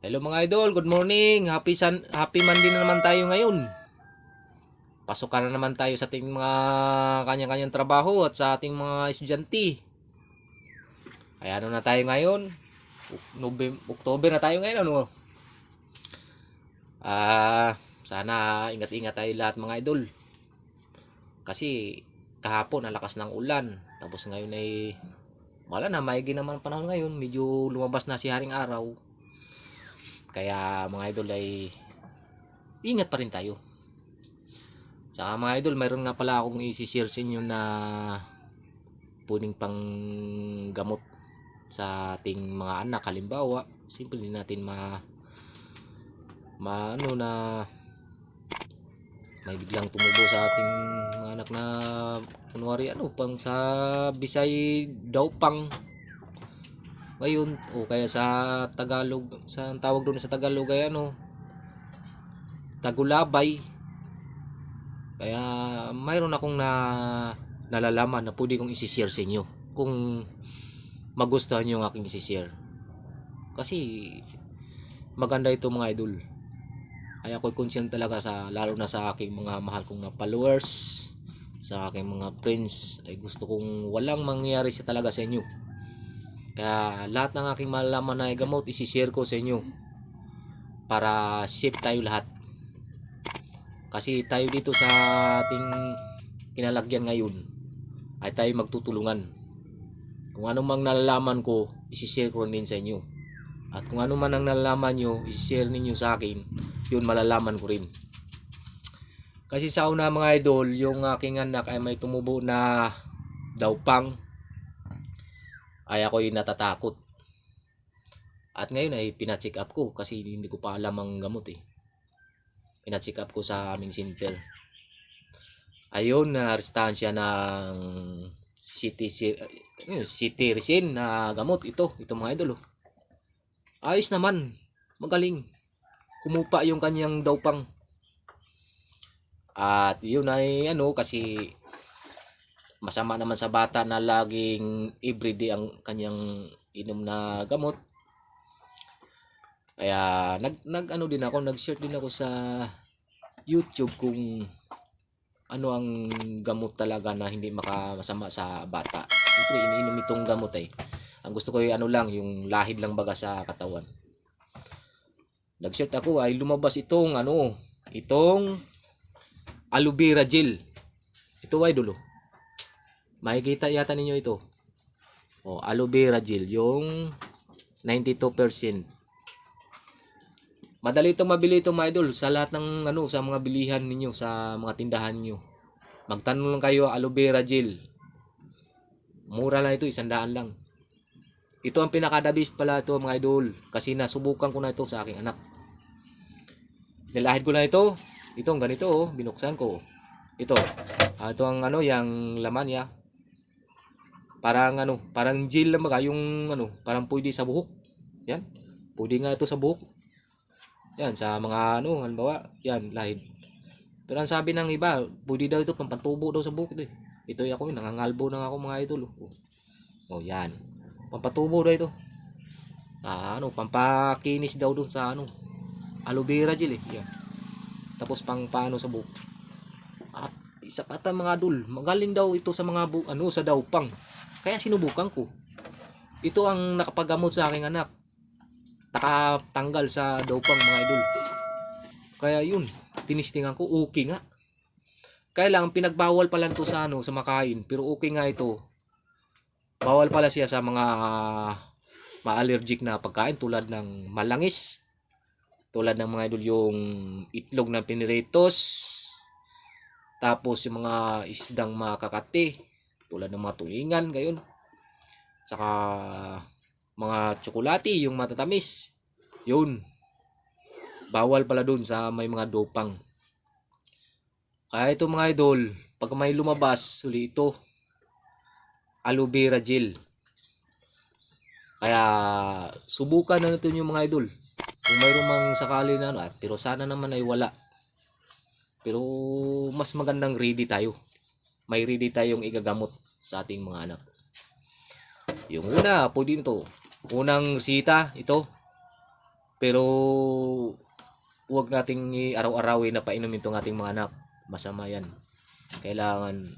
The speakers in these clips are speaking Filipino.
Hello mga idol, good morning. Happy Monday na naman tayo ngayon. Pasukan na naman tayo sa ating mga kanya-kanyang trabaho at sa ating mga estudyante. Kaya ano na tayo ngayon? October na tayo ngayon, ano? Sana ingat-ingat tayo lahat mga idol. Kasi kahapon ang lakas ng ulan. Tapos ngayon ay wala na, maigi naman panahon ngayon. Medyo lumabas na si Haring Araw. Kaya mga idol ay ingat pa rin tayo. Saka mga idol, mayroon nga pala akong i-share sa inyo na puning pang gamot sa ating mga anak. Halimbawa, simple din natin ano na may biglang tumubo sa ating mga anak na kunwari ano pang sa Bisay daw pang ngayon o kaya sa Tagalog, sa tawag doon sa Tagalog ay ano, tagulabay. Kaya mayroon akong nalalaman na pwede kong i-share sa inyo kung magustuhan nyo yung aking i-share. Kasi maganda ito mga idol. Kaya ako'y concern talaga lalo na sa aking mga mahal kong followers, sa aking mga friends, ay gusto kong walang mangyari talaga sa inyo. Kaya lahat ng aking malalaman na gamot i-share ko sa inyo para safe tayo lahat. Kasi tayo dito sa ating kinalagyan ngayon ay tayo magtutulungan. Kung ano mang nalalaman ko, i-share ko rin sa inyo. At kung ano man ang nalalaman nyo, i-share ninyo sa akin, yun malalaman ko rin. Kasi sa una mga idol, yung aking anak ay may tumubo na daw pang, ay ako'y natatakot. At ngayon ay pina-check up ko kasi hindi ko pa alam ang gamot eh. Pina-check up ko sa aming center. Ayun, na-arestahan siya ng city resin na gamot. Ito mga idol. Oh. Ayos naman. Magaling. Kumupa yung kanyang dawpang. At yun ay ano kasi masama naman sa bata na laging everyday ang kanyang inom na gamot. Kaya nag-share din ako sa YouTube kung ano ang gamot talaga na hindi masama sa bata. Siyempre iniinom itong gamot eh. Ang gusto ko ay ano lang, yung lahid lang baga sa katawan. Nag-share ako ay lumabas itong aloe vera gel. Ito ay dulo. Makikita yata ninyo ito. Oh, aloe vera gel, yung 92%. Madali itong mabili itong mga idol sa lahat ng sa mga bilihan ninyo, sa mga tindahan niyo. Magtanong lang kayo aloe vera gel. Mura lang ito, 100 lang. Ito ang pinaka-the best pala ito mga idol kasi nasubukan ko na ito sa aking anak. Nilahid ko na ito. Itong ganito oh, binuksan ko. Ito. Ito ang yung laman niya. Parang gel lang baga yung parang pwede sa buhok. Yan. Pwede nga ito sa buhok. Yan sa mga halimbawa, yan lahid. Pero ang sabi ng iba, pwede daw ito pampatubo daw sa buhok ito. Ito ako nangangalbo na ako mga idol. Oh, yan. Pampatubo daw ito. Pampakinis daw doon sa aloe vera gel eh. Yan. Tapos pang paano sa buhok. At isa pa mga idol, magaling daw ito sa mga sa dawpang. Kaya sinubukan ko. Ito ang nakapagamot sa aking anak. Nakatanggal sa dawpang mga idol. Kaya yun, tinistingan ko, okay nga. Kaya lang pinagbawal pala ito sa sa makain, pero okay nga ito. Bawal pala siya sa mga ma-allergic na pagkain tulad ng malangis. Tulad ng mga idol yung itlog na piniritos. Tapos yung mga isdang makakati, tulad ng mga tulingan, gayon. Saka mga tsokolate, yung matatamis. Yun. Bawal pala dun sa may mga dopang. Kaya ito mga idol, pag may lumabas, uli ito, aloe vera gel. Kaya subukan na natin yung mga idol. Kung mayroong mang sakali na pero sana naman ay wala. Pero mas magandang ready tayo. May ready tayong igagamot sa ating mga anak. Yung una, pwede nito. Unang resita, ito. Pero huwag nating araw-arawin na painumin itong ating mga anak. Masama yan. Kailangan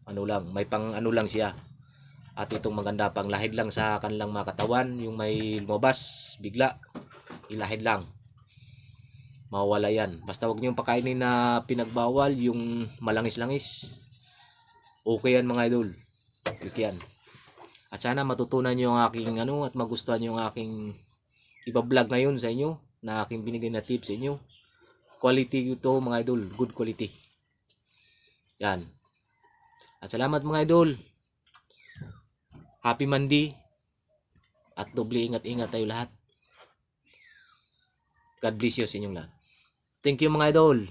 ano lang, may pang ano lang siya. At itong maganda pang lahid lang sa kanilang mga katawan, yung may lumabas bigla, ilahid lang. Mawawala yan. Basta huwag niyong pakainin na pinagbawal, yung malangis-langis. Okay yan mga idol. Okay yan. At sana matutunan niyo ang aking ano at magustuhan niyo ang aking iba-vlog ngayon sa inyo na aking binigay na tips sa inyo. Quality ito mga idol, good quality. Yan. At salamat mga idol. Happy Monday. At doble ingat-ingat tayo lahat. God bless you sa inyong lahat. Thank you mga idol.